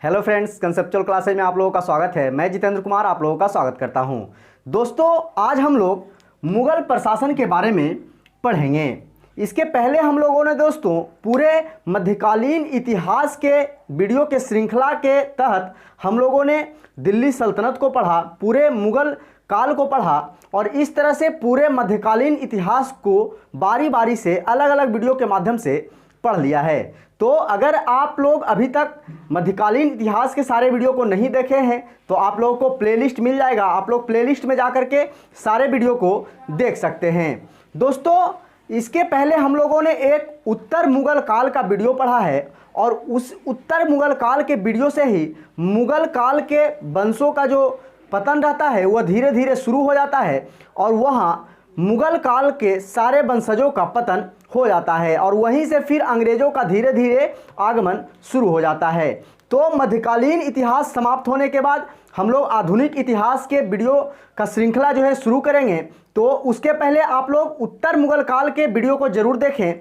Hello friends, conceptual classes में आप लोगों का स्वागत है। मैं जितेंद्र कुमार आप लोगों का स्वागत करता हूं। दोस्तों, आज हम लोग मुगल प्रशासन के बारे में पढ़ेंगे। इसके पहले हम लोगों ने दोस्तों पूरे मध्यकालीन इतिहास के वीडियो के श्रृंखला के तहत हम लोगों ने दिल्ली सल्तनत को पढ़ा, पूरे मुगल काल को पढ़ा और इस तरह से पूरे मध्यकालीन इतिहास को बारी बारी से अलग अलग वीडियो के माध्यम से पढ़ लिया है। तो अगर आप लोग अभी तक मध्यकालीन इतिहास के सारे वीडियो को नहीं देखे हैं तो आप लोगों को प्लेलिस्ट मिल जाएगा, आप लोग प्लेलिस्ट में जाकर के सारे वीडियो को देख सकते हैं। दोस्तों, इसके पहले हम लोगों ने एक उत्तर मुगल काल का वीडियो पढ़ा है और उस उत्तर मुगल काल के वीडियो से ही मुगल काल के वंशों का जो पतन रहता है वह धीरे धीरे शुरू हो जाता है और वहाँ मुगल काल के सारे वंशजों का पतन हो जाता है और वहीं से फिर अंग्रेजों का धीरे धीरे आगमन शुरू हो जाता है। तो मध्यकालीन इतिहास समाप्त होने के बाद हम लोग आधुनिक इतिहास के वीडियो का श्रृंखला जो है शुरू करेंगे। तो उसके पहले आप लोग उत्तर मुगल काल के वीडियो को जरूर देखें,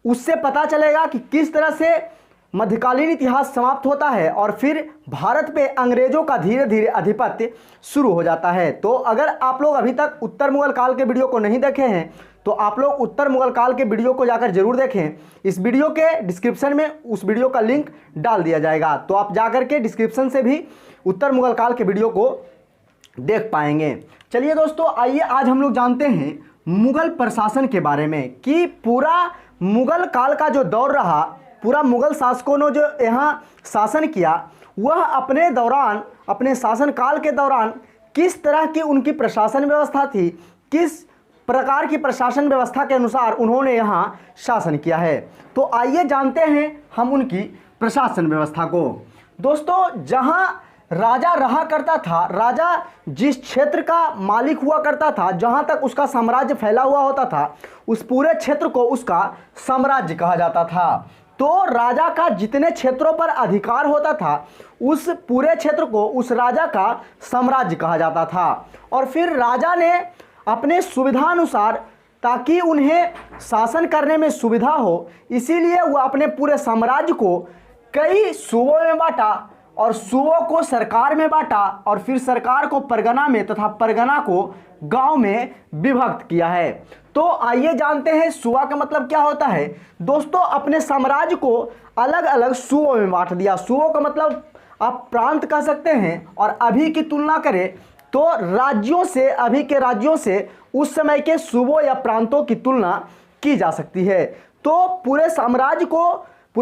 उससे पता चलेगा कि किस तरह से मध्यकालीन इतिहास समाप्त होता है और फिर भारत पे अंग्रेजों का धीरे धीरे आधिपत्य शुरू हो जाता है। तो अगर आप लोग अभी तक उत्तर मुगल काल के वीडियो को नहीं देखे हैं तो आप लोग उत्तर मुगल काल के वीडियो को जाकर जरूर देखें। इस वीडियो के डिस्क्रिप्शन में उस वीडियो का लिंक डाल दिया जाएगा, तो आप जाकर के डिस्क्रिप्शन से भी उत्तर मुगल काल के वीडियो को देख पाएंगे। चलिए दोस्तों, आइए आज हम लोग जानते हैं मुगल प्रशासन के बारे में कि पूरा मुगल काल का जो दौर रहा, पूरा मुगल शासकों ने जो यहाँ शासन किया वह अपने दौरान, अपने शासनकाल के दौरान किस तरह की उनकी प्रशासन व्यवस्था थी, किस प्रकार की प्रशासन व्यवस्था के अनुसार उन्होंने यहाँ शासन किया है। तो आइए जानते हैं हम उनकी प्रशासन व्यवस्था को। दोस्तों, जहाँ राजा रहा करता था, राजा जिस क्षेत्र का मालिक हुआ करता था, जहाँ तक उसका साम्राज्य फैला हुआ होता था, उस पूरे क्षेत्र को उसका साम्राज्य कहा जाता था। तो राजा का जितने क्षेत्रों पर अधिकार होता था उस पूरे क्षेत्र को उस राजा का साम्राज्य कहा जाता था। और फिर राजा ने अपने सुविधानुसार, ताकि उन्हें शासन करने में सुविधा हो, इसीलिए वह अपने पूरे साम्राज्य को कई सूबों में बांटा और सूबों को सरकार में बांटा और फिर सरकार को परगना में तथा परगना को गांव में विभक्त किया है। तो आइए जानते हैं सूबा का मतलब क्या होता है। दोस्तों, अपने साम्राज्य को अलग अलग सूबों में बांट दिया। सूबों का मतलब आप प्रांत कह सकते हैं और अभी की तुलना करें तो राज्यों से, अभी के राज्यों से उस समय के सूबों या प्रांतों की तुलना की जा सकती है। तो पूरे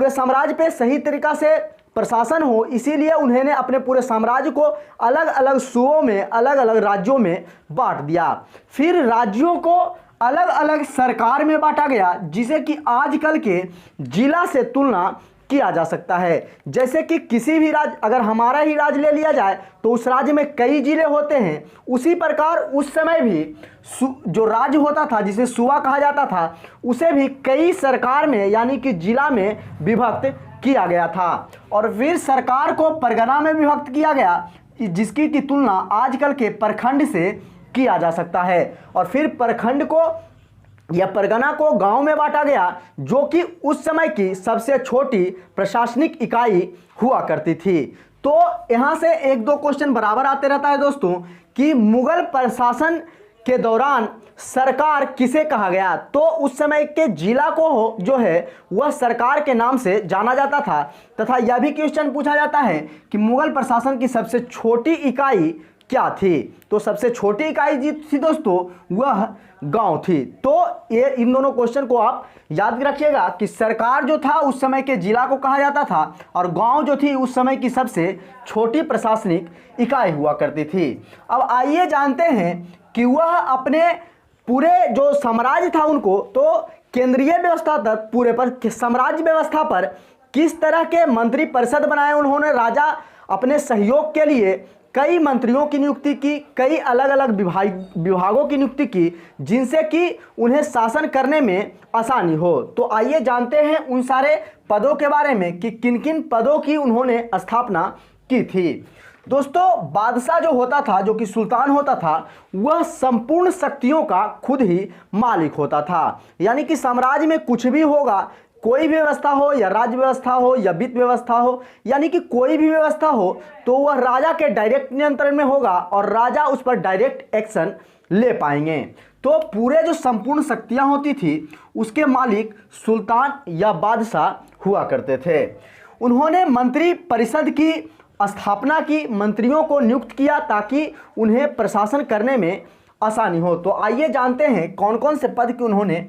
साम्राज्य पे सही तरीका से प्रशासन हो, इसीलिए उन्होंने अपने पूरे साम्राज्य को अलग अलग सूबों में, अलग अलग राज्यों में बांट दिया। फिर राज्यों को अलग अलग सरकार में बांटा गया, जिसे कि आजकल के जिला से तुलना किया जा सकता है। जैसे कि किसी भी राज्य, अगर हमारा ही राज्य ले लिया जाए तो उस राज्य में कई जिले होते हैं, उसी प्रकार उस समय भी जो राज्य होता था जिसे सूबा कहा जाता था, उसे भी कई सरकार में यानी कि जिला में विभक्त किया गया था। और फिर सरकार को परगना में विभक्त किया गया, जिसकी की तुलना आजकल के प्रखंड से किया जा सकता है। और फिर प्रखंड को या परगना को गांव में बांटा गया, जो कि उस समय की सबसे छोटी प्रशासनिक इकाई हुआ करती थी। तो यहां से एक दो क्वेश्चन बराबर आते रहता है दोस्तों कि मुगल प्रशासन के दौरान सरकार किसे कहा गया। तो उस समय के जिला को जो है वह सरकार के नाम से जाना जाता था। तथा यह भी क्वेश्चन पूछा जाता है कि मुगल प्रशासन की सबसे छोटी इकाई क्या थी। तो सबसे छोटी इकाई जी थी दोस्तों वह गांव थी। तो ये इन दोनों क्वेश्चन को आप याद रखिएगा कि सरकार जो था उस समय के जिला को कहा जाता था और गांव जो थी उस समय की सबसे छोटी प्रशासनिक इकाई हुआ करती थी। अब आइए जानते हैं कि वह अपने पूरे जो साम्राज्य था उनको, तो केंद्रीय व्यवस्था तक पूरे पर साम्राज्य व्यवस्था पर किस तरह के मंत्री परिषद बनाए उन्होंने। राजा अपने सहयोग के लिए कई मंत्रियों की नियुक्ति की, कई अलग अलग विभागों की नियुक्ति की, जिनसे कि उन्हें शासन करने में आसानी हो। तो आइए जानते हैं उन सारे पदों के बारे में कि किन किन पदों की उन्होंने स्थापना की थी। दोस्तों, बादशाह जो होता था, जो कि सुल्तान होता था, वह संपूर्ण शक्तियों का खुद ही मालिक होता था। यानी कि साम्राज्य में कुछ भी होगा, कोई भी व्यवस्था हो या राज्य व्यवस्था हो या वित्त व्यवस्था हो, यानी कि कोई भी व्यवस्था हो तो वह राजा के डायरेक्ट नियंत्रण में होगा और राजा उस पर डायरेक्ट एक्शन ले पाएंगे। तो पूरे जो संपूर्ण शक्तियां होती थी उसके मालिक सुल्तान या बादशाह हुआ करते थे। उन्होंने मंत्री परिषद की स्थापना की, मंत्रियों को नियुक्त किया ताकि उन्हें प्रशासन करने में आसानी हो। तो आइए जानते हैं कौन कौन से पद की उन्होंने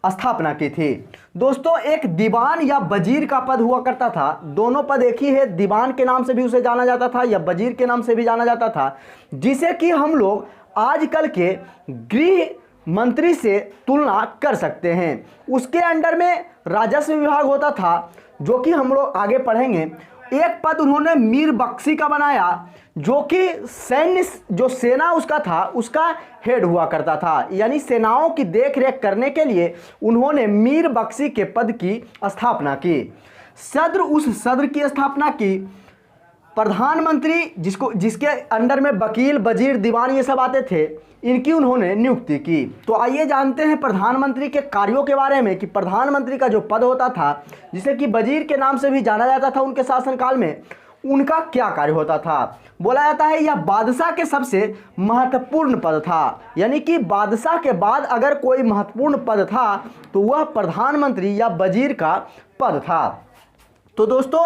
स्थापना की थी। दोस्तों, एक दीवान या वजीर का पद हुआ करता था। दोनों पद एक ही है, दीवान के नाम से भी उसे जाना जाता था या वजीर के नाम से भी जाना जाता था, जिसे कि हम लोग आजकल के गृह मंत्री से तुलना कर सकते हैं। उसके अंडर में राजस्व विभाग होता था, जो कि हम लोग आगे पढ़ेंगे। एक पद उन्होंने मीर बख्शी का बनाया, जो कि सैन्य जो सेना उसका था उसका हेड हुआ करता था, यानी सेनाओं की देखरेख करने के लिए उन्होंने मीर बख्शी के पद की स्थापना की। सद्र, उस सद्र की स्थापना की। प्रधानमंत्री, जिसके अंडर में वकील, वजीर, दीवान ये सब आते थे, इनकी उन्होंने नियुक्ति की। तो आइए जानते हैं प्रधानमंत्री के कार्यों के बारे में कि प्रधानमंत्री का जो पद होता था, जिसे कि वजीर के नाम से भी जाना जाता था उनके शासनकाल में, उनका क्या कार्य होता था। बोला जाता है यह बादशाह के सबसे महत्वपूर्ण पद था, यानी कि बादशाह के बाद अगर कोई महत्वपूर्ण पद था तो वह प्रधानमंत्री या वजीर का पद था। तो दोस्तों,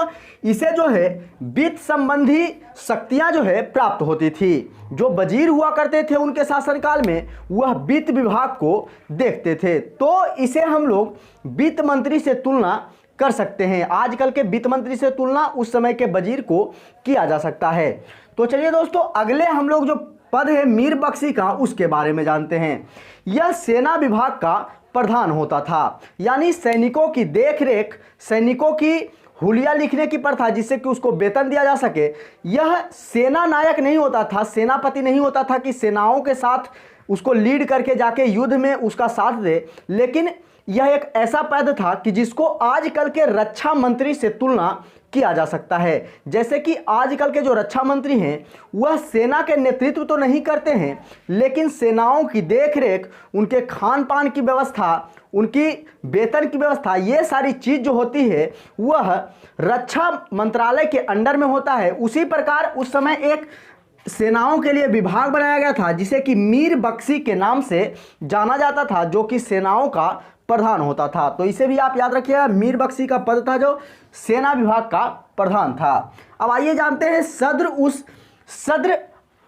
इसे जो है वित्त संबंधी शक्तियां जो है प्राप्त होती थी। जो वजीर हुआ करते थे उनके शासनकाल में, वह वित्त विभाग को देखते थे। तो इसे हम लोग वित्त मंत्री से तुलना कर सकते हैं। आजकल के वित्त मंत्री से तुलना उस समय के वजीर को किया जा सकता है। तो चलिए दोस्तों, अगले हम लोग जो पद है मीर बख्शी का, उसके बारे में जानते हैं। यह सेना विभाग का प्रधान होता था, यानी सैनिकों की देखरेख, सैनिकों की हुलिया लिखने की प्रथा, जिससे कि उसको वेतन दिया जा सके। यह सेना नायक नहीं होता था, सेनापति नहीं होता था कि सेनाओं के साथ उसको लीड करके जाके युद्ध में उसका साथ दे, लेकिन यह एक ऐसा पद था कि जिसको आजकल के रक्षा मंत्री से तुलना किया जा सकता है। जैसे कि आजकल के जो रक्षा मंत्री हैं वह सेना के नेतृत्व तो नहीं करते हैं, लेकिन सेनाओं की देखरेख, उनके खान पान की व्यवस्था, उनकी वेतन की व्यवस्था, ये सारी चीज़ जो होती है वह रक्षा मंत्रालय के अंडर में होता है। उसी प्रकार उस समय एक सेनाओं के लिए विभाग बनाया गया था, जिसे कि मीर बख्शी के नाम से जाना जाता था, जो कि सेनाओं का प्रधान होता था। तो इसे भी आप याद रखिएगा, मीर बख्शी का पद था जो सेना विभाग का प्रधान था। अब आइए जानते हैं सद्र, उस सद्र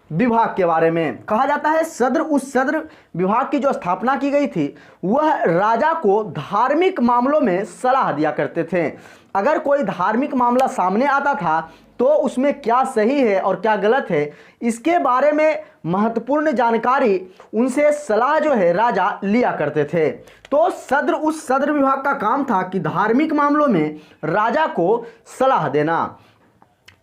विभाग के बारे में। कहा जाता है सद्र, उस सद्र विभाग की जो स्थापना की गई थी वह राजा को धार्मिक मामलों में सलाह दिया करते थे। अगर कोई धार्मिक मामला सामने आता था तो उसमें क्या सही है और क्या गलत है, इसके बारे में महत्वपूर्ण जानकारी, उनसे सलाह जो है राजा लिया करते थे। तो सद्र, उस सद्र विभाग का काम था कि धार्मिक मामलों में राजा को सलाह देना।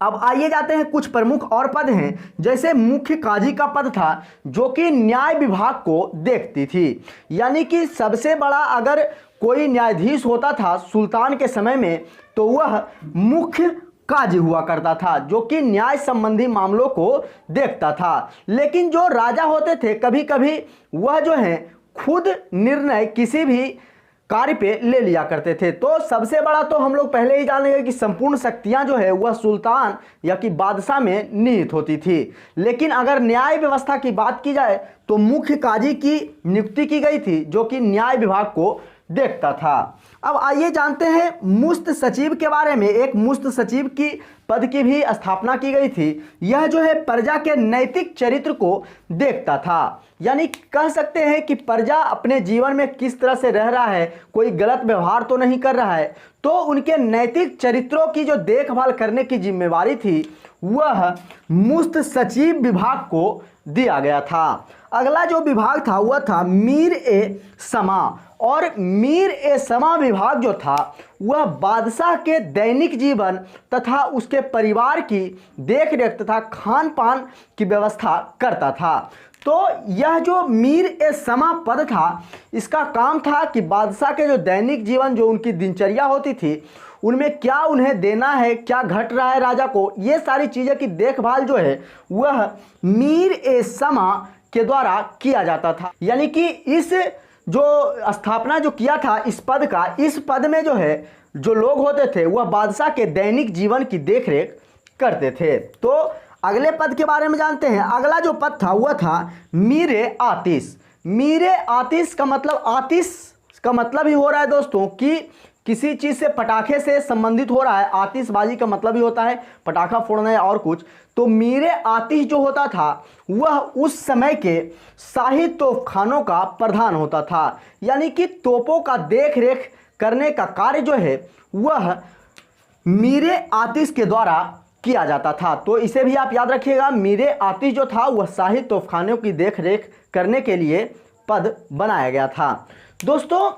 अब आइए जाते हैं, कुछ प्रमुख और पद हैं। जैसे मुख्य काजी का पद था, जो कि न्याय विभाग को देखती थी, यानी कि सबसे बड़ा अगर कोई न्यायाधीश होता था सुल्तान के समय में तो वह मुख्य काजी हुआ करता था, जो कि न्याय संबंधी मामलों को देखता था। लेकिन जो राजा होते थे कभी कभी वह जो है खुद निर्णय किसी भी कार्य पे ले लिया करते थे। तो सबसे बड़ा तो हम लोग पहले ही जान लेंगे कि संपूर्ण शक्तियां जो है वह सुल्तान या कि बादशाह में निहित होती थी। लेकिन अगर न्याय व्यवस्था की बात की जाए तो मुख्य काजी की नियुक्ति की गई थी, जो कि न्याय विभाग को देखता था। अब आइए जानते हैं मुस्त सचिव के बारे में। एक मुस्त सचिव की पद की भी स्थापना की गई थी। यह जो है प्रजा के नैतिक चरित्र को देखता था, यानी कह सकते हैं कि प्रजा अपने जीवन में किस तरह से रह रहा है, कोई गलत व्यवहार तो नहीं कर रहा है, तो उनके नैतिक चरित्रों की जो देखभाल करने की जिम्मेवारी थी वह मुस्त सचिव विभाग को दिया गया था। अगला जो विभाग था वह था मीर ए समा, और मीर ए समा विभाग जो था वह बादशाह के दैनिक जीवन तथा उसके परिवार की देखरेख तथा खान पान की व्यवस्था करता था। तो यह जो मीर ए समा पद था, इसका काम था कि बादशाह के जो दैनिक जीवन, जो उनकी दिनचर्या होती थी, उनमें क्या उन्हें देना है, क्या घट रहा है राजा को, ये सारी चीज़ें की देखभाल जो है वह मीर ए समा के द्वारा किया जाता था। यानी कि इस जो स्थापना जो किया था इस पद का, इस पद में जो है जो लोग होते थे वह बादशाह के दैनिक जीवन की देखरेख करते थे। तो अगले पद के बारे में जानते हैं। अगला जो पद था वह था मीरे आतिश। मीरे आतिश का मतलब, आतिश का मतलब ही हो रहा है दोस्तों कि किसी चीज़ से, पटाखे से संबंधित हो रहा है। आतिशबाजी का मतलब ही होता है पटाखा फोड़ना या और कुछ। तो मीरे आतिश जो होता था वह उस समय के शाही तोपखानों का प्रधान होता था, यानी कि तोपों का देख रेख करने का कार्य जो है वह मीरे आतिश के द्वारा किया जाता था। तो इसे भी आप याद रखिएगा, मीरे आतिश जो था वह शाही तोपखानों की देख रेख करने के लिए पद बनाया गया था। दोस्तों,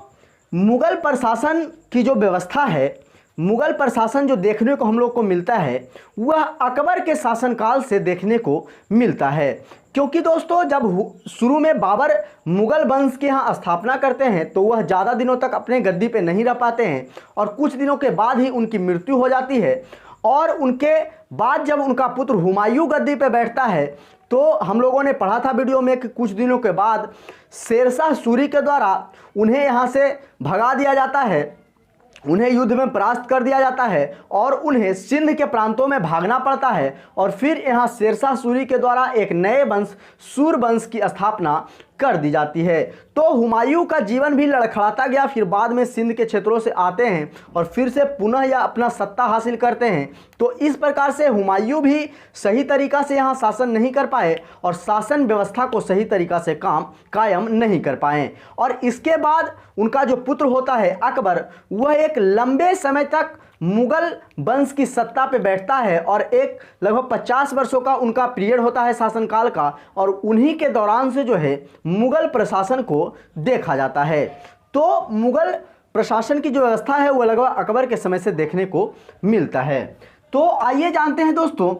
मुगल प्रशासन की जो व्यवस्था है, मुगल प्रशासन जो देखने को हम लोग को मिलता है वह अकबर के शासनकाल से देखने को मिलता है। क्योंकि दोस्तों जब शुरू में बाबर मुगल वंश की यहाँ स्थापना करते हैं तो वह ज़्यादा दिनों तक अपने गद्दी पे नहीं रह पाते हैं और कुछ दिनों के बाद ही उनकी मृत्यु हो जाती है। और उनके बाद जब उनका पुत्र हुमायूं गद्दी पे बैठता है तो हम लोगों ने पढ़ा था वीडियो में कि कुछ दिनों के बाद शेरशाह सूरी के द्वारा उन्हें यहाँ से भगा दिया जाता है, उन्हें युद्ध में परास्त कर दिया जाता है और उन्हें सिंध के प्रांतों में भागना पड़ता है। और फिर यहाँ शेरशाह सूरी के द्वारा एक नए वंश सूर वंश की स्थापना कर दी जाती है। तो हुमायूं का जीवन भी लड़खड़ाता गया। फिर बाद में सिंध के क्षेत्रों से आते हैं और फिर से पुनः यह अपना सत्ता हासिल करते हैं। तो इस प्रकार से हुमायूं भी सही तरीक़ा से यहाँ शासन नहीं कर पाए और शासन व्यवस्था को सही तरीक़ा से कायम नहीं कर पाए। और इसके बाद उनका जो पुत्र होता है अकबर, वह एक लंबे समय तक मुगल वंश की सत्ता पे बैठता है और एक लगभग 50 वर्षों का उनका पीरियड होता है शासनकाल का। और उन्हीं के दौरान से जो है मुगल प्रशासन को देखा जाता है। तो मुगल प्रशासन की जो व्यवस्था है वो लगभग अकबर के समय से देखने को मिलता है। तो आइए जानते हैं दोस्तों,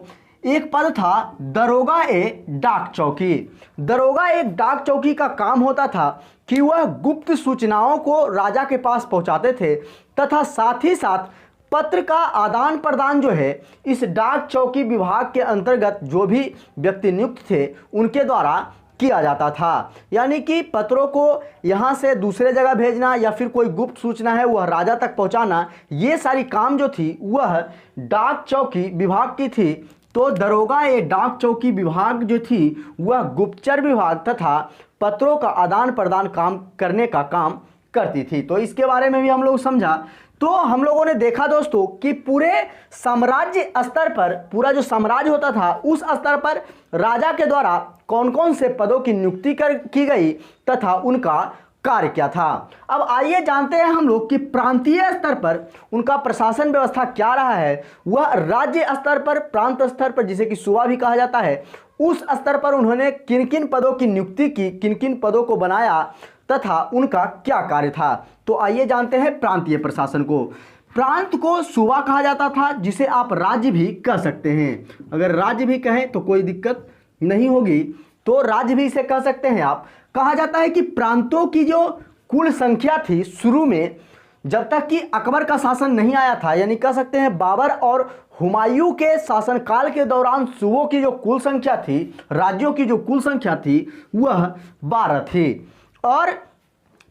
एक पद था दरोगा ए डाक चौकी। दरोगा एक डाक चौकी का काम होता था कि वह गुप्त सूचनाओं को राजा के पास पहुंचाते थे तथा साथ ही साथ पत्र का आदान प्रदान जो है इस डाक चौकी विभाग के अंतर्गत जो भी व्यक्ति नियुक्त थे उनके द्वारा किया जाता था। यानी कि पत्रों को यहाँ से दूसरे जगह भेजना या फिर कोई गुप्त सूचना है वह राजा तक पहुँचाना, ये सारी काम जो थी वह डाक चौकी विभाग की थी। तो दरोगा ये डाक चौकी विभाग जो थी वह गुप्तचर विभाग तथा पत्रों का आदान प्रदान काम करने का काम करती थी। तो इसके बारे में भी हम लोग समझा। तो हम लोगों ने देखा दोस्तों कि पूरे साम्राज्य स्तर पर, पूरा जो साम्राज्य होता था उस स्तर पर राजा के द्वारा कौन कौन से पदों की नियुक्ति की गई तथा उनका कार्य क्या था। अब आइए जानते हैं हम लोग कि प्रांतीय स्तर पर उनका प्रशासन व्यवस्था क्या रहा है। वह राज्य स्तर पर, प्रांत स्तर पर, जिसे कि सूबा भी कहा जाता है, उस स्तर पर उन्होंने किन किन पदों की नियुक्ति की, किन किन पदों को बनाया तथा उनका क्या कार्य था। तो आइए जानते हैं प्रांतीय प्रशासन को। प्रांत को सूबा कहा जाता था, जिसे आप राज्य भी कह सकते हैं। अगर राज्य भी कहें तो कोई दिक्कत नहीं होगी, तो राज्य भी इसे कह सकते हैं आप। कहा जाता है कि प्रांतों की जो कुल संख्या थी शुरू में, जब तक कि अकबर का शासन नहीं आया था, यानी कह सकते हैं बाबर और हुमायूं के शासनकाल के दौरान सूबों की जो कुल संख्या थी, राज्यों की जो कुल संख्या थी वह 12 थी। और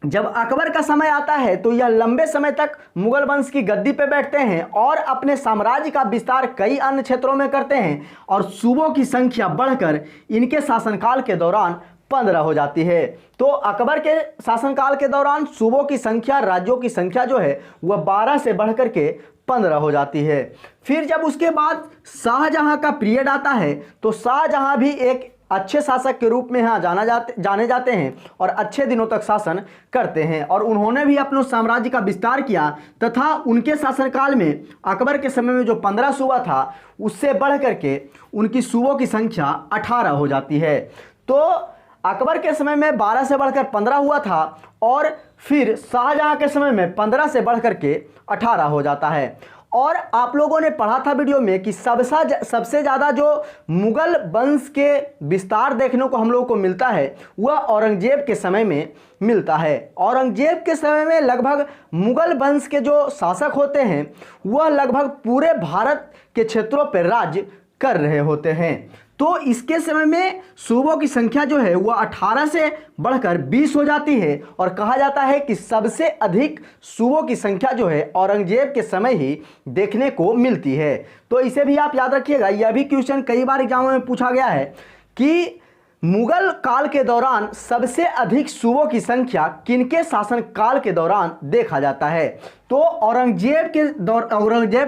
जब अकबर का समय आता है तो यह लंबे समय तक मुगल वंश की गद्दी पे बैठते हैं और अपने साम्राज्य का विस्तार कई अन्य क्षेत्रों में करते हैं और सूबों की संख्या बढ़कर इनके शासनकाल के दौरान 15 हो जाती है। तो अकबर के शासनकाल के दौरान सूबों की संख्या, राज्यों की संख्या जो है वह 12 से बढ़कर के 15 हो जाती है। फिर जब उसके बाद शाहजहां का पीरियड आता है तो शाहजहां भी एक अच्छे शासक के रूप में यहाँ जाने जाते हैं और अच्छे दिनों तक शासन करते हैं। और उन्होंने भी अपने साम्राज्य का विस्तार किया तथा उनके शासनकाल में अकबर के समय में जो 15 सूबा था उससे बढ़ करके उनकी सूबों की संख्या 18 हो जाती है। तो अकबर के समय में 12 से बढ़कर 15 हुआ था और फिर शाहजहां के समय में 15 से बढ़कर के 18 हो जाता है। और आप लोगों ने पढ़ा था वीडियो में कि सबसे ज़्यादा जो मुगल वंश के विस्तार देखने को हम लोगों को मिलता है वह औरंगजेब के समय में मिलता है। औरंगजेब के समय में लगभग मुगल वंश के जो शासक होते हैं वह लगभग पूरे भारत के क्षेत्रों पर राज्य कर रहे होते हैं। तो इसके समय में सूबों की संख्या जो है वह 18 से बढ़कर 20 हो जाती है और कहा जाता है कि सबसे अधिक सूबों की संख्या जो है औरंगजेब के समय ही देखने को मिलती है। तो इसे भी आप याद रखिएगा, यह भी क्वेश्चन कई बार एग्जामों में पूछा गया है कि मुगल काल के दौरान सबसे अधिक सूबों की संख्या किनके शासन काल के दौरान देखा जाता है। तो औरंगजेब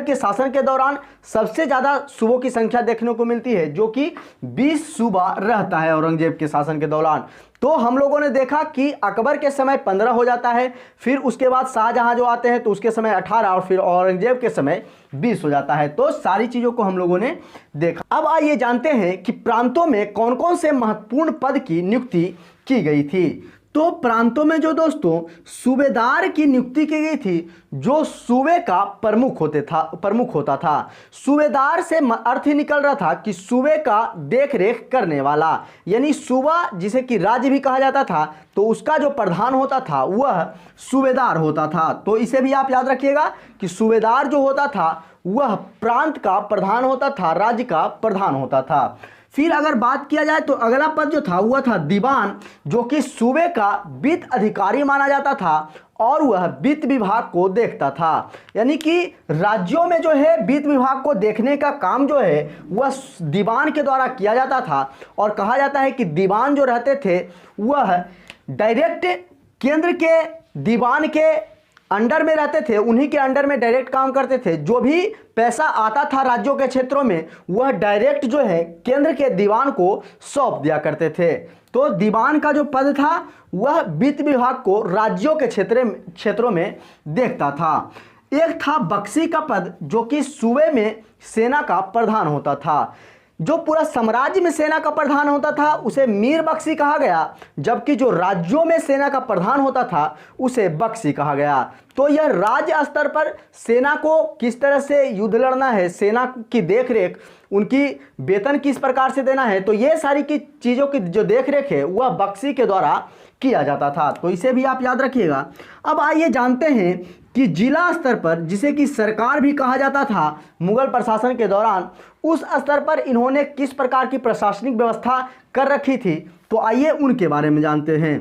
के शासन के दौरान सबसे ज़्यादा सूबों की संख्या देखने को मिलती है, जो कि 20 सूबा रहता है औरंगजेब के शासन के दौरान। तो हम लोगों ने देखा कि अकबर के समय 15 हो जाता है, फिर उसके बाद शाहजहां जो आते हैं तो उसके समय 18 और फिर औरंगजेब के समय 20 हो जाता है। तो सारी चीज़ों को हम लोगों ने देखा। अब आइए जानते हैं कि प्रांतों में कौन कौन से महत्वपूर्ण पद की नियुक्ति की गई थी। तो प्रांतों में जो दोस्तों सूबेदार की नियुक्ति की गई थी, जो सूबे का प्रमुख होता था। सूबेदार से अर्थ ही निकल रहा था कि सूबे का देख रेख करने वाला, यानी सूबा जिसे कि राज्य भी कहा जाता था, तो उसका जो प्रधान होता था वह सूबेदार होता था। तो इसे भी आप याद रखिएगा कि सूबेदार जो होता था वह प्रांत का प्रधान होता था, राज्य का प्रधान होता था। फिर अगर बात किया जाए तो अगला पद जो था वह था दीवान, जो कि सूबे का वित्त अधिकारी माना जाता था और वह वित्त विभाग को देखता था। यानी कि राज्यों में जो है वित्त विभाग को देखने का काम जो है वह दीवान के द्वारा किया जाता था और कहा जाता है कि दीवान जो रहते थे वह डायरेक्ट केंद्र के दीवान के अंडर में रहते थे, उन्हीं के अंडर में डायरेक्ट काम करते थे। जो भी पैसा आता था राज्यों के क्षेत्रों में वह डायरेक्ट जो है केंद्र के दीवान को सौंप दिया करते थे। तो दीवान का जो पद था वह वित्त विभाग को राज्यों के क्षेत्रों में देखता था। एक था बख्शी का पद, जो कि सूबे में सेना का प्रधान होता था। जो पूरा साम्राज्य में सेना का प्रधान होता था उसे मीर बख्शी कहा गया, जबकि जो राज्यों में सेना का प्रधान होता था उसे बख्शी कहा गया। तो यह राज्य स्तर पर सेना को किस तरह से युद्ध लड़ना है, सेना की देखरेख, उनकी वेतन किस प्रकार से देना है, तो ये सारी की चीज़ों की जो देखरेख है वह बख्शी के द्वारा किया जाता था। तो इसे भी आप याद रखिएगा। अब आइए जानते हैं कि जिला स्तर पर, जिसे कि सरकार भी कहा जाता था मुगल प्रशासन के दौरान, उस स्तर पर इन्होंने किस प्रकार की प्रशासनिक व्यवस्था कर रखी थी। तो आइए उनके बारे में जानते हैं।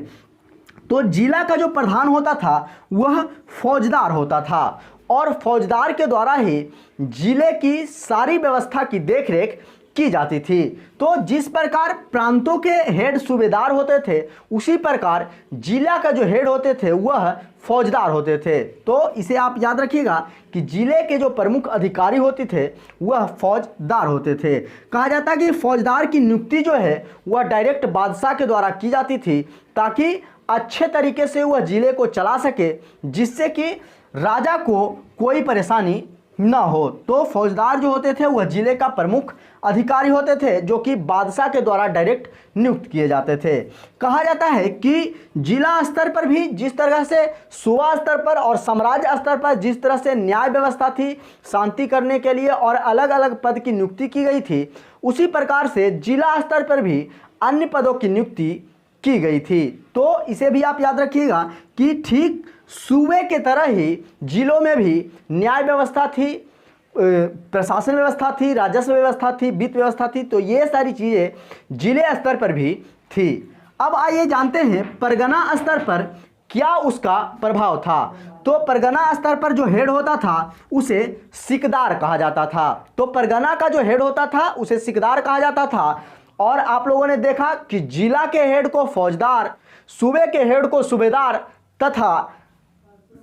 तो जिला का जो प्रधान होता था वह फौजदार होता था और फौजदार के द्वारा ही जिले की सारी व्यवस्था की देखरेख की जाती थी। तो जिस प्रकार प्रांतों के हेड सूबेदार होते थे उसी प्रकार जिला का जो हेड होते थे वह फौजदार होते थे। तो इसे आप याद रखिएगा कि जिले के जो प्रमुख अधिकारी होते थे वह फौजदार होते थे। कहा जाता है कि फौजदार की नियुक्ति जो है वह डायरेक्ट बादशाह के द्वारा की जाती थी, ताकि अच्छे तरीके से वह जिले को चला सके, जिससे कि राजा को कोई परेशानी न हो। तो फौजदार जो होते थे वह जिले का प्रमुख अधिकारी होते थे, जो कि बादशाह के द्वारा डायरेक्ट नियुक्त किए जाते थे। कहा जाता है कि जिला स्तर पर भी जिस तरह से सूबा स्तर पर और साम्राज्य स्तर पर जिस तरह से न्याय व्यवस्था थी शांति करने के लिए और अलग अलग पद की नियुक्ति की गई थी, उसी प्रकार से जिला स्तर पर भी अन्य पदों की नियुक्ति की गई थी। तो इसे भी आप याद रखिएगा कि ठीक सूबे के तरह ही जिलों में भी न्याय व्यवस्था थी, प्रशासन व्यवस्था थी, राजस्व व्यवस्था थी, वित्त व्यवस्था थी। तो ये सारी चीज़ें जिले स्तर पर भी थी। अब आइए जानते हैं परगना स्तर पर क्या उसका प्रभाव था। तो परगना स्तर पर जो हेड होता था उसे सिकदार कहा जाता था। तो परगना का जो हेड होता था उसे सिकदार कहा जाता था। और आप लोगों ने देखा कि जिला के हेड को फौजदार, सूबे के हेड को सूबेदार तथा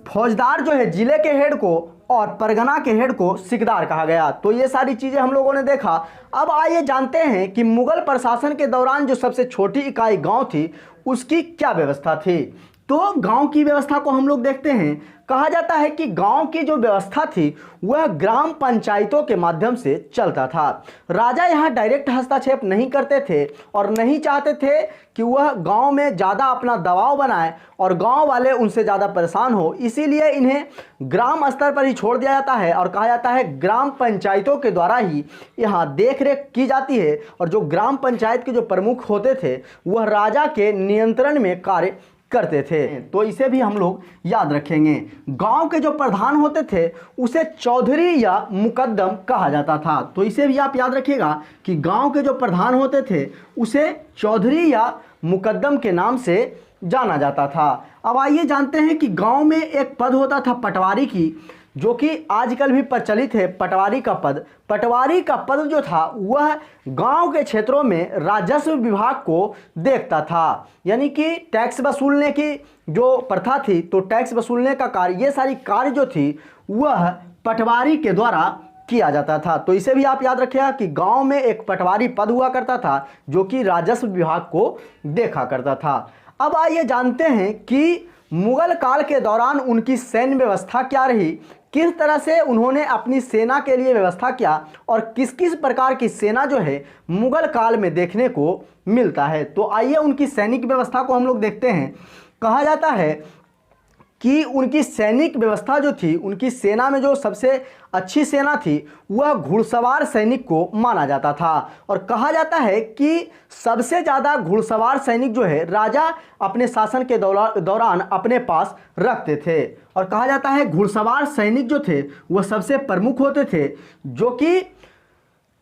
फौजदार जो है जिले के हेड को और परगना के हेड को सिकदार कहा गया। तो ये सारी चीज़ें हम लोगों ने देखा। अब आइए जानते हैं कि मुगल प्रशासन के दौरान जो सबसे छोटी इकाई गांव थी उसकी क्या व्यवस्था थी। तो गांव की व्यवस्था को हम लोग देखते हैं। कहा जाता है कि गांव की जो व्यवस्था थी वह ग्राम पंचायतों के माध्यम से चलता था। राजा यहाँ डायरेक्ट हस्तक्षेप नहीं करते थे और नहीं चाहते थे कि वह गांव में ज़्यादा अपना दबाव बनाए और गांव वाले उनसे ज़्यादा परेशान हो, इसीलिए इन्हें ग्राम स्तर पर ही छोड़ दिया जाता है और कहा जाता है ग्राम पंचायतों के द्वारा ही यहाँ देख रेख की जाती है। और जो ग्राम पंचायत के जो प्रमुख होते थे वह राजा के नियंत्रण में कार्य करते थे। तो इसे भी हम लोग याद रखेंगे। गांव के जो प्रधान होते थे उसे चौधरी या मुकद्दम कहा जाता था। तो इसे भी आप याद रखिएगा कि गांव के जो प्रधान होते थे उसे चौधरी या मुकद्दम के नाम से जाना जाता था। अब आइए जानते हैं कि गांव में एक पद होता था पटवारी की, जो कि आजकल भी प्रचलित है, पटवारी का पद। पटवारी का पद जो था वह गांव के क्षेत्रों में राजस्व विभाग को देखता था, यानी कि टैक्स वसूलने की जो प्रथा थी, तो टैक्स वसूलने का कार्य, ये सारी कार्य जो थी वह पटवारी के द्वारा किया जाता था। तो इसे भी आप याद रखिएगा कि गांव में एक पटवारी पद हुआ करता था जो कि राजस्व विभाग को देखा करता था। अब आइए जानते हैं कि मुगल काल के दौरान उनकी सैन्य व्यवस्था क्या रही, किस तरह से उन्होंने अपनी सेना के लिए व्यवस्था किया और किस किस प्रकार की सेना जो है मुगल काल में देखने को मिलता है। तो आइए उनकी सैनिक व्यवस्था को हम लोग देखते हैं। कहा जाता है कि उनकी सैनिक व्यवस्था जो थी, उनकी सेना में जो सबसे अच्छी सेना थी वह घुड़सवार सैनिक को माना जाता था। और कहा जाता है कि सबसे ज़्यादा घुड़सवार सैनिक जो है राजा अपने शासन के दौरान अपने पास रखते थे। और कहा जाता है घुड़सवार सैनिक जो थे वह सबसे प्रमुख होते थे, जो कि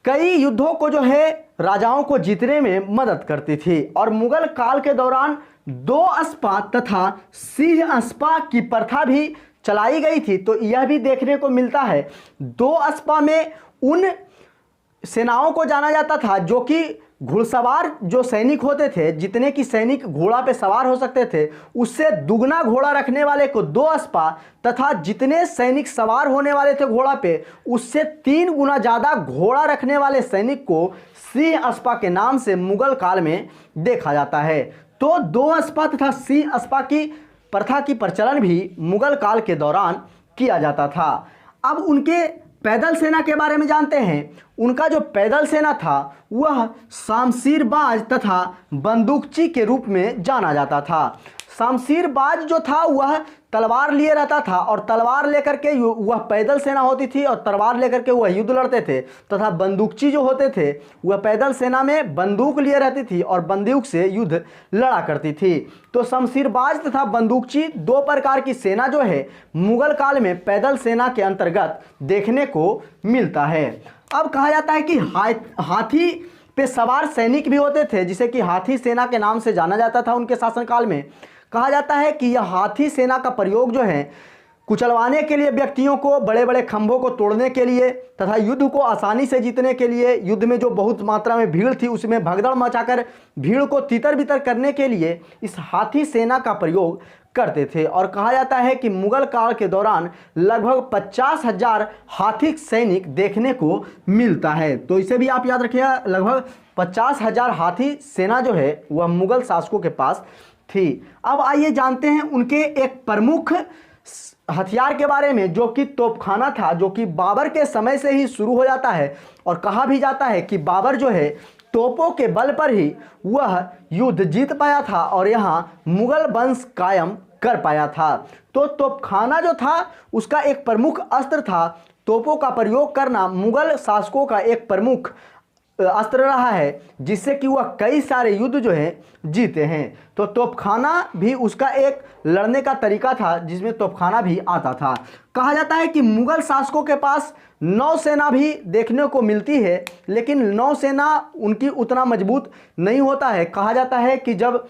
कई युद्धों को जो है राजाओं को जीतने में मदद करती थी। और मुगल काल के दौरान दो अस्पा तथा सिंह अस्पा की प्रथा भी चलाई गई थी। तो यह भी देखने को मिलता है, दो अस्पा में उन सेनाओं को जाना जाता था जो कि घुड़सवार जो सैनिक होते थे, जितने की सैनिक घोड़ा पे सवार हो सकते थे उससे दुगना घोड़ा रखने वाले को दो अस्पा, तथा जितने सैनिक सवार होने वाले थे घोड़ा पे उससे 3 गुना ज़्यादा घोड़ा रखने वाले सैनिक को सिंह अस्पा के नाम से मुगल काल में देखा जाता है। तो दो अस्पा तथा सिंह अस्पा की प्रथा की प्रचलन भी मुगल काल के दौरान किया जाता था। अब उनके पैदल सेना के बारे में जानते हैं। उनका जो पैदल सेना था वह शमशीरबाज तथा बंदूकची के रूप में जाना जाता था। शमशीरबाज जो था वह तलवार लिए रहता था और तलवार लेकर के वह पैदल सेना होती थी और तलवार लेकर के वह युद्ध लड़ते थे, तथा बंदूकची जो होते थे वह पैदल सेना में बंदूक लिए रहती थी और बंदूक से युद्ध लड़ा करती थी। तो शमशीरबाज तथा बंदूकची 2 प्रकार की सेना जो है मुगल काल में पैदल सेना के अंतर्गत देखने को मिलता है। अब कहा जाता है कि हाथी पे सवार सैनिक भी होते थे, जिसे कि हाथी सेना के नाम से जाना जाता था उनके शासनकाल में। कहा जाता है कि यह हाथी सेना का प्रयोग जो है कुचलवाने के लिए, व्यक्तियों को, बड़े बड़े खंभों को तोड़ने के लिए तथा युद्ध को आसानी से जीतने के लिए, युद्ध में जो बहुत मात्रा में भीड़ थी उसमें भगदड़ मचाकर भीड़ को तितर बितर करने के लिए इस हाथी सेना का प्रयोग करते थे। और कहा जाता है कि मुगल काल के दौरान लगभग 50,000 हाथी सैनिक देखने को मिलता है। तो इसे भी आप याद रखिएगा, लगभग 50,000 हाथी सेना जो है वह मुगल शासकों के पास थी। अब आइए जानते हैं उनके एक प्रमुख हथियार के बारे में, जो कि तोपखाना था, जो कि बाबर के समय से ही शुरू हो जाता है। और कहा भी जाता है कि बाबर जो है तोपों के बल पर ही वह युद्ध जीत पाया था और यहाँ मुगल वंश कायम कर पाया था। तो तोपखाना जो था उसका एक प्रमुख अस्त्र था। तोपों का प्रयोग करना मुगल शासकों का एक प्रमुख अस्त्र रहा है, जिससे कि वह कई सारे युद्ध जो है जीते हैं। तो तोपखाना भी उसका एक लड़ने का तरीका था, जिसमें तोपखाना भी आता था। कहा जाता है कि मुगल शासकों के पास नौसेना भी देखने को मिलती है, लेकिन नौसेना उनकी उतना मजबूत नहीं होता है। कहा जाता है कि जब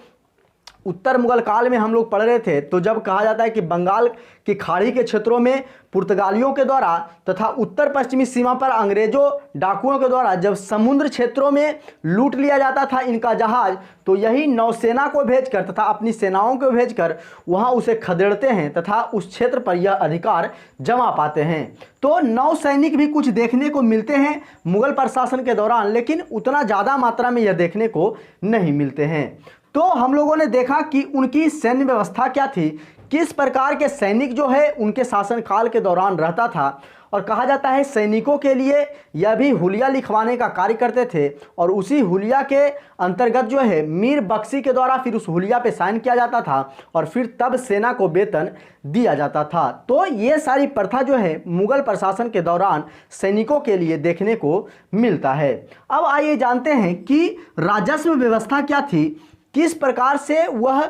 उत्तर मुगल काल में हम लोग पढ़ रहे थे, तो जब कहा जाता है कि बंगाल की खाड़ी के क्षेत्रों में पुर्तगालियों के द्वारा तथा उत्तर पश्चिमी सीमा पर अंग्रेजों डाकुओं के द्वारा जब समुद्र क्षेत्रों में लूट लिया जाता था इनका जहाज, तो यही नौसेना को भेजकर तथा अपनी सेनाओं को भेजकर वहां उसे खदेड़ते हैं तथा उस क्षेत्र पर यह अधिकार जमा पाते हैं। तो नौसैनिक भी कुछ देखने को मिलते हैं मुगल प्रशासन के दौरान, लेकिन उतना ज़्यादा मात्रा में यह देखने को नहीं मिलते हैं। तो हम लोगों ने देखा कि उनकी सैन्य व्यवस्था क्या थी, किस प्रकार के सैनिक जो है उनके शासनकाल के दौरान रहता था। और कहा जाता है सैनिकों के लिए यह भी हुलिया लिखवाने का कार्य करते थे, और उसी हुलिया के अंतर्गत जो है मीर बख्शी के द्वारा फिर उस हुलिया पे साइन किया जाता था और फिर तब सेना को वेतन दिया जाता था। तो ये सारी प्रथा जो है मुगल प्रशासन के दौरान सैनिकों के लिए देखने को मिलता है। अब आइए जानते हैं कि राजस्व व्यवस्था क्या थी, किस प्रकार से वह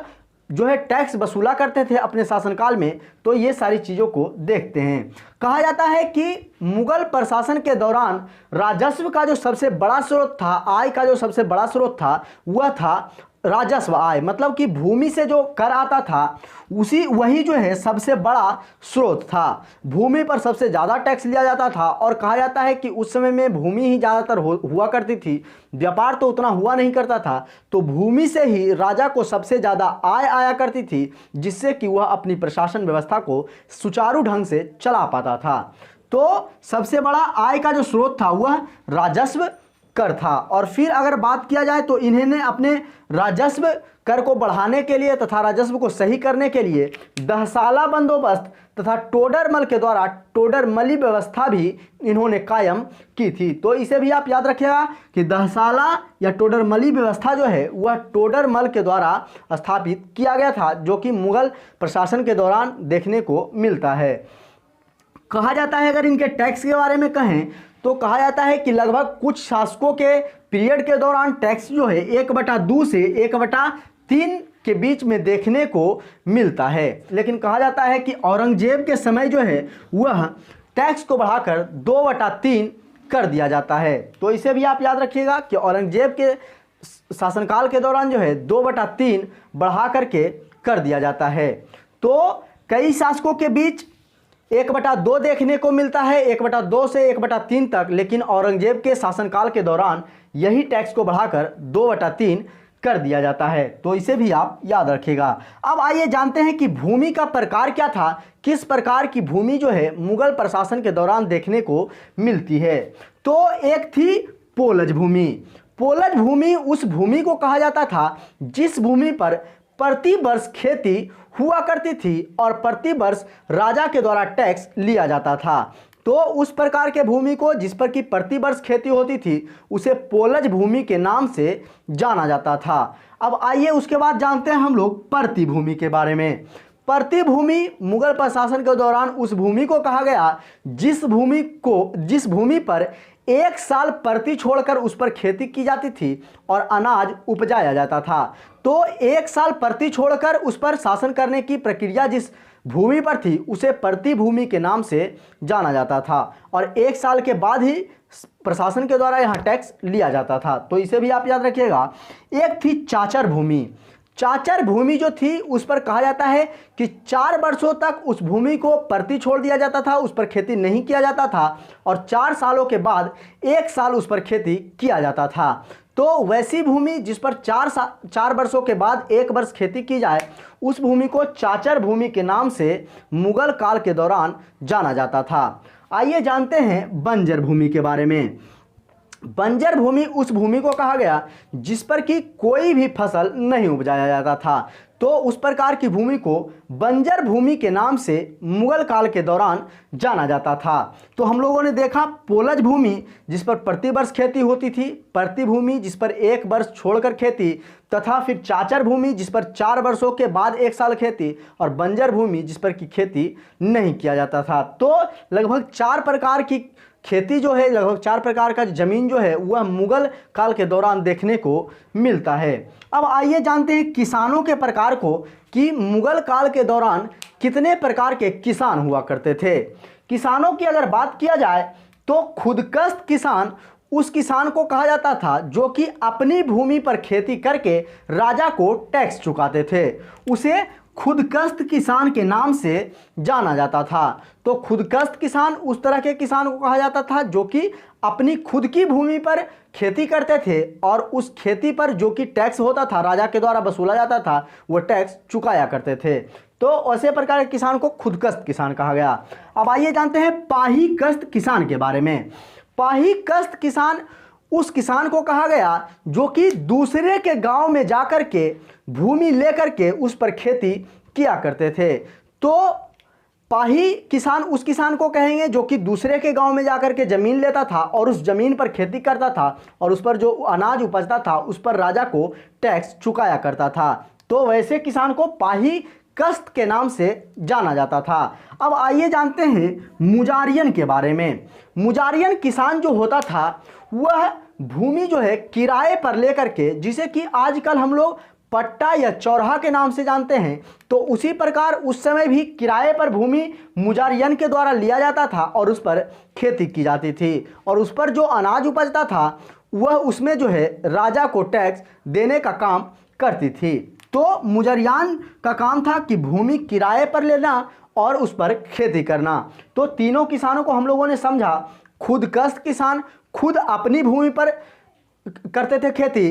जो है टैक्स वसूला करते थे अपने शासनकाल में, तो ये सारी चीज़ों को देखते हैं। कहा जाता है कि मुगल प्रशासन के दौरान राजस्व का जो सबसे बड़ा स्रोत था, आय का जो सबसे बड़ा स्रोत था, वह था राजस्व आय, मतलब कि भूमि से जो कर आता था वही जो है सबसे बड़ा स्रोत था। भूमि पर सबसे ज़्यादा टैक्स लिया जाता था और कहा जाता है कि उस समय में भूमि ही ज़्यादातर हुआ करती थी, व्यापार तो उतना हुआ नहीं करता था, तो भूमि से ही राजा को सबसे ज़्यादा आय आया करती थी, जिससे कि वह अपनी प्रशासन व्यवस्था को सुचारू ढंग से चला पाता था। तो सबसे बड़ा आय का जो स्रोत था वह राजस्व कर था। और फिर अगर बात किया जाए तो इन्होंने अपने राजस्व कर को बढ़ाने के लिए तथा राजस्व को सही करने के लिए दहसाला बंदोबस्त तथा टोडरमल के द्वारा टोडरमली व्यवस्था भी इन्होंने कायम की थी। तो इसे भी आप याद रखिएगा कि दहसाला या टोडरमली व्यवस्था जो है वह टोडरमल के द्वारा स्थापित किया गया था, जो कि मुगल प्रशासन के दौरान देखने को मिलता है। कहा जाता है, अगर इनके टैक्स के बारे में कहें तो कहा जाता है कि लगभग कुछ शासकों के पीरियड के दौरान टैक्स जो है 1/2 से 1/3 के बीच में देखने को मिलता है। लेकिन कहा जाता है कि औरंगजेब के समय जो है वह टैक्स को बढ़ाकर 2/3 कर दिया जाता है। तो इसे भी आप याद रखिएगा कि औरंगजेब के शासनकाल के दौरान जो है 2/3 बढ़ा करके कर दिया जाता है। तो कई शासकों के बीच 1/2 देखने को मिलता है, 1/2 से 1/3 तक, लेकिन औरंगजेब के शासनकाल के दौरान यही टैक्स को बढ़ाकर 2/3 कर दिया जाता है। तो इसे भी आप याद रखिएगा। अब आइए जानते हैं कि भूमि का प्रकार क्या था, किस प्रकार की भूमि जो है मुगल प्रशासन के दौरान देखने को मिलती है। तो एक थी पोलज भूमि। पोलज भूमि उस भूमि को कहा जाता था जिस भूमि पर प्रति वर्ष खेती हुआ करती थी और प्रति वर्ष राजा के द्वारा टैक्स लिया जाता था। तो उस प्रकार के भूमि को जिस पर कि प्रति वर्ष खेती होती थी उसे पोलज भूमि के नाम से जाना जाता था। अब आइए उसके बाद जानते हैं हम लोग प्रति भूमि के बारे में। प्रति भूमि मुगल प्रशासन के दौरान उस भूमि को कहा गया जिस भूमि पर 1 साल प्रति छोड़कर उस पर खेती की जाती थी और अनाज उपजाया जाता था। तो 1 साल प्रति छोड़कर उस पर शासन करने की प्रक्रिया जिस भूमि पर थी उसे प्रति भूमि के नाम से जाना जाता था और 1 साल के बाद ही प्रशासन के द्वारा यहाँ टैक्स लिया जाता था। तो इसे भी आप याद रखिएगा। एक थी चाचर भूमि। चाचर भूमि जो थी उस पर कहा जाता है कि 4 वर्षों तक उस भूमि को प्रति छोड़ दिया जाता था, उस पर खेती नहीं किया जाता था और 4 सालों के बाद 1 साल उस पर खेती किया जाता था। तो वैसी भूमि जिस पर 4 वर्षों के बाद 1 वर्ष खेती की जाए उस भूमि को चाचर भूमि के नाम से मुगल काल के दौरान जाना जाता था। आइए जानते हैं बंजर भूमि के बारे में। बंजर भूमि उस भूमि को कहा गया जिस पर कि कोई भी फसल नहीं उपजाया जाता था। तो उस प्रकार की भूमि को बंजर भूमि के नाम से मुगल काल के दौरान जाना जाता था। तो हम लोगों ने देखा पोलज भूमि जिस पर प्रति वर्ष खेती होती थी, प्रति भूमि जिस पर 1 वर्ष छोड़कर खेती, तथा फिर चाचर भूमि जिस पर 4 वर्षों के बाद 1 साल खेती और बंजर भूमि जिस पर की खेती नहीं किया जाता था। तो लगभग 4 प्रकार की खेती जो है, लगभग 4 प्रकार का जमीन जो है वह मुगल काल के दौरान देखने को मिलता है। अब आइए जानते हैं किसानों के प्रकार को कि मुगल काल के दौरान कितने प्रकार के किसान हुआ करते थे। किसानों की अगर बात किया जाए तो खुदकस्त किसान उस किसान को कहा जाता था जो कि अपनी भूमि पर खेती करके राजा को टैक्स चुकाते थे, उसे खुदकस्त किसान के नाम से जाना जाता था। तो खुदकस्त किसान उस तरह के किसान को कहा जाता था जो कि अपनी खुद की भूमि पर खेती करते थे और उस खेती पर जो कि टैक्स होता था राजा के द्वारा वसूला जाता था वो टैक्स चुकाया करते थे। तो ऐसे प्रकार के किसान को खुदकस्त किसान कहा गया। अब आइए जानते हैं पाहीकस्त किसान के बारे में। पाहीकस्त किसान उस किसान को कहा गया जो कि दूसरे के गांव में जाकर के भूमि लेकर के उस पर खेती किया करते थे। तो पाही किसान उस किसान को कहेंगे जो कि दूसरे के गांव में जाकर के ज़मीन लेता था और उस ज़मीन पर खेती करता था और उस पर जो अनाज उपजता था उस पर राजा को टैक्स चुकाया करता था। तो वैसे किसान को पाही कस्त के नाम से जाना जाता था। अब आइए जानते हैं मुजारियन के बारे में। मुजारियन किसान जो होता था वह भूमि जो है किराए पर लेकर के, जिसे कि आजकल हम लोग पट्टा या चौराहा के नाम से जानते हैं, तो उसी प्रकार उस समय भी किराए पर भूमि मुजारियन के द्वारा लिया जाता था और उस पर खेती की जाती थी, और उस पर जो अनाज उपजता था वह उसमें जो है राजा को टैक्स देने का काम करती थी। तो मुजरियान का काम था कि भूमि किराए पर लेना और उस पर खेती करना। तो तीनों किसानों को हम लोगों ने समझा। खुदकश किसान खुद अपनी भूमि पर करते थे खेती,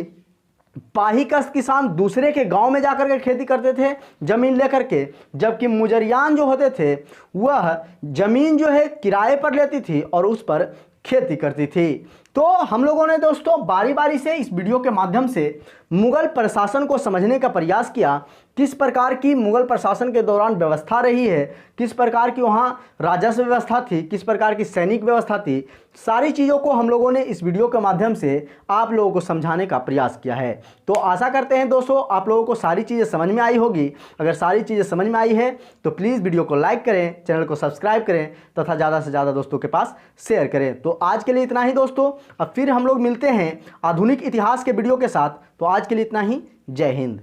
पाहीकश किसान दूसरे के गांव में जाकर के खेती करते थे जमीन लेकर के, जबकि मुजरियान जो होते थे वह जमीन जो है किराए पर लेती थी और उस पर खेती करती थी। तो हम लोगों ने दोस्तों बारी बारी से इस वीडियो के माध्यम से मुगल प्रशासन को समझने का प्रयास किया, किस प्रकार की मुगल प्रशासन के दौरान व्यवस्था रही है, किस प्रकार की वहाँ राजस्व व्यवस्था थी, किस प्रकार की सैनिक व्यवस्था थी। सारी चीज़ों को हम लोगों ने इस वीडियो के माध्यम से आप लोगों को समझाने का प्रयास किया है। तो आशा करते हैं दोस्तों आप लोगों को सारी चीज़ें समझ में आई होगी। अगर सारी चीज़ें समझ में आई है तो प्लीज़ वीडियो को लाइक करें, चैनल को सब्सक्राइब करें तथा ज़्यादा से ज़्यादा दोस्तों के पास शेयर करें। तो आज के लिए इतना ही दोस्तों, अब फिर हम लोग मिलते हैं आधुनिक इतिहास के वीडियो के साथ। तो आज के लिए इतना ही। जय हिंद।